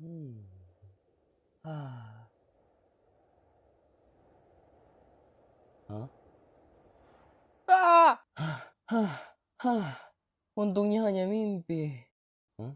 Hmm. Ah. Hah? Ah! Hah. Hah. Untungnya hanya mimpi. Hah?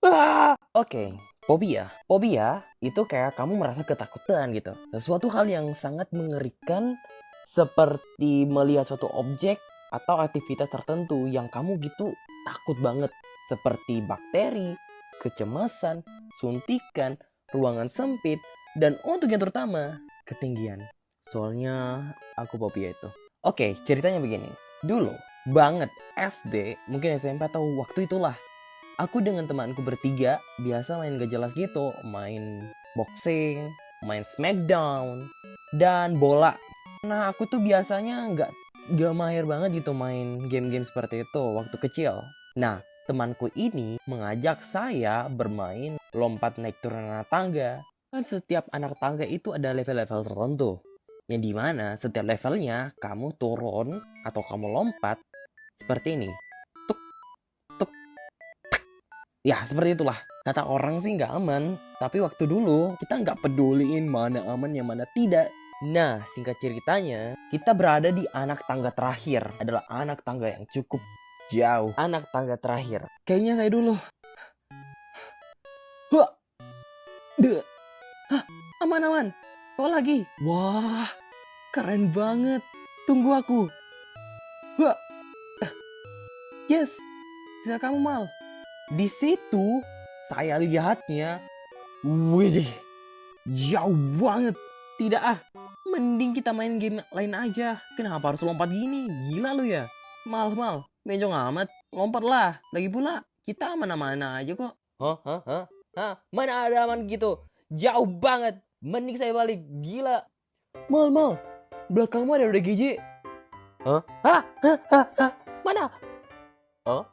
Ah! Oke, fobia. Fobia itu kayak kamu merasa ketakutan gitu. Sesuatu hal yang sangat mengerikan seperti melihat suatu objek atau aktivitas tertentu yang kamu gitu takut banget. Seperti bakteri, kecemasan, suntikan, ruangan sempit, dan untuk yang terutama, ketinggian. Soalnya aku fobia itu. Oke, ceritanya begini. Dulu, banget SD, mungkin SMP atau waktu itulah. Aku dengan temanku bertiga biasa main gak jelas gitu, main boxing, main smackdown, dan bola. Nah aku tuh biasanya nggak mahir banget gitu main game-game seperti itu waktu kecil. Nah temanku ini mengajak saya bermain lompat naik turun anak tangga. Kan setiap anak tangga itu ada level-level tertentu. Yang dimana setiap levelnya kamu turun atau kamu lompat seperti ini. Tuk, tuk. Ya seperti itulah. Kata orang sih nggak aman. Tapi waktu dulu kita nggak peduliin mana aman yang mana tidak. Nah singkat ceritanya kita berada di anak tangga terakhir. Adalah anak tangga yang cukup jauh. Anak tangga terakhir. Kayaknya saya dulu. Hah, deh. Hah, aman-aman. Kau lagi. Wah keren banget. Tunggu aku. Hah, yes. Bisa kamu mal. Di situ saya lihatnya. Wih, jauh banget. Tidak ah, mending kita main game lain aja. Kenapa harus lompat gini? Gila lu ya. Mal, menjong amat. Lompatlah. Lagi pula, kita aman-aman aja kok. Hah? Mana ada aman gitu? Jauh banget. Mending saya balik. Gila. Mal. Belakangmu ada UDGJ. Hah? Mana? Oh?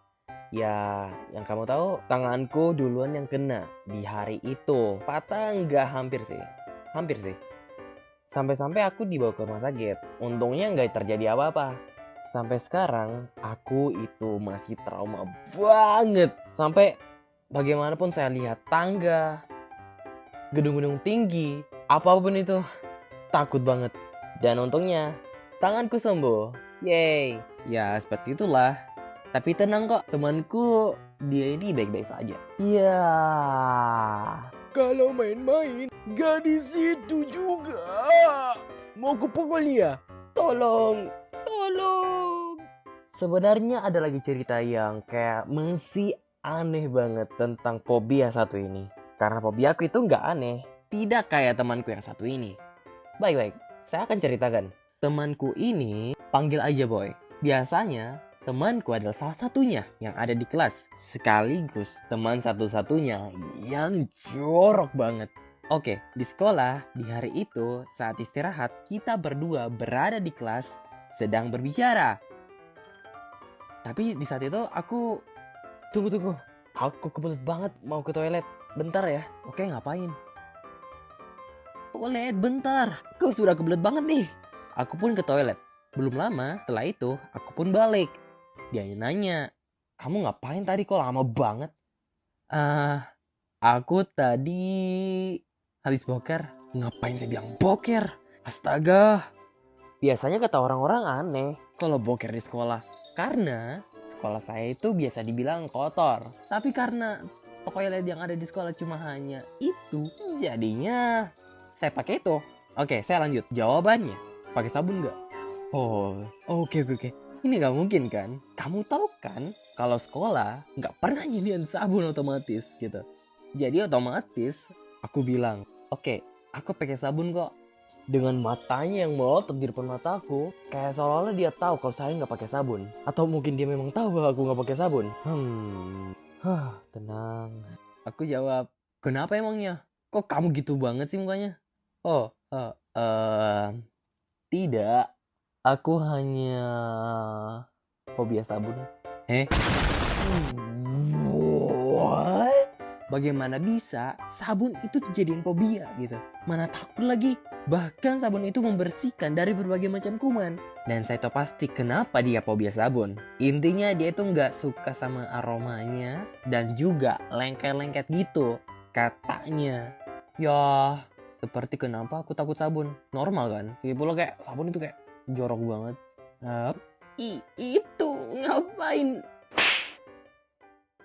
Ya, yang kamu tahu, tanganku duluan yang kena di hari itu. Patah nggak hampir sih. Hampir sih. Sampai-sampai aku dibawa ke rumah sakit. Untungnya nggak terjadi apa-apa. Sampai sekarang, aku itu masih trauma banget. Sampai bagaimanapun saya lihat tangga, gedung-gedung tinggi, apapun itu, takut banget. Dan untungnya, tanganku sembuh. Yeay. Ya, seperti itulah. Tapi tenang kok, temanku dia ini baik-baik saja. Iya. Kalau main-main, gak di situ juga. Mau kupukul dia? Tolong. Sebenarnya ada lagi cerita yang kayak masih aneh banget tentang fobia satu ini. Karena fobia aku itu nggak aneh. Tidak kayak temanku yang satu ini. Baik, saya akan ceritakan. Temanku ini panggil aja Boy. Biasanya temanku adalah salah satunya yang ada di kelas. Sekaligus teman satu-satunya yang jorok banget. Oke, di sekolah, di hari itu saat istirahat, kita berdua berada di kelas sedang berbicara. Tapi di saat itu aku... Tunggu. Aku kebelet banget mau ke toilet. Bentar ya. Oke, ngapain? Toilet bentar. Kau sudah kebelet banget nih. Aku pun ke toilet. Belum lama setelah itu aku pun balik. Dia nanya, kamu ngapain tadi kok lama banget? Aku tadi habis boker. Ngapain saya bilang boker? Astaga. Biasanya kata orang-orang aneh kalau boker di sekolah. Karena sekolah saya itu biasa dibilang kotor. Tapi karena toilet yang ada di sekolah cuma hanya itu, jadinya saya pakai itu. Oke, saya lanjut. Jawabannya, pakai sabun nggak? Oh, oke. Ini nggak mungkin kan? Kamu tahu kan kalau sekolah nggak pernah nyediain sabun otomatis gitu. Jadi otomatis aku bilang, oke, aku pakai sabun kok. Dengan matanya yang melotot di depan mataku, kayak seolah-olah dia tahu kalau saya nggak pakai sabun. Atau mungkin dia memang tahu bahwa aku nggak pakai sabun. Tenang. Aku jawab, kenapa emangnya? Kok kamu gitu banget sih mukanya? Oh, tidak. Aku hanya fobia sabun. What? Bagaimana bisa sabun itu dijadiin fobia gitu? Mana takut lagi. Bahkan sabun itu membersihkan dari berbagai macam kuman. Dan saya tahu pasti kenapa dia fobia sabun. Intinya dia itu nggak suka sama aromanya dan juga lengket-lengket gitu. katanya. Ya, seperti kenapa aku takut sabun. Normal kan? Ya pula kayak sabun itu kayak jorok banget. Itu ngapain?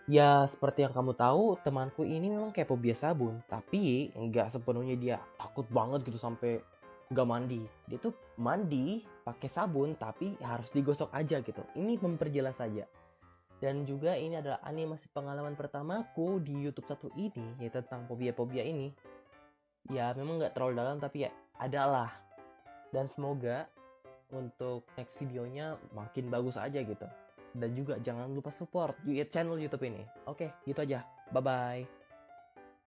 Ya, seperti yang kamu tahu, temanku ini memang kayak fobia sabun. Tapi nggak sepenuhnya dia takut banget gitu sampai nggak mandi. Dia tuh mandi pakai sabun tapi harus digosok aja gitu. Ini memperjelas saja. Dan juga ini adalah animasi pengalaman pertamaku di YouTube satu ini, yaitu tentang fobia-fobia ini. Ya memang nggak terlalu dalam tapi ya adalah. Dan semoga untuk next videonya makin bagus aja gitu. Dan juga jangan lupa support channel YouTube ini. Oke, gitu aja. Bye-bye.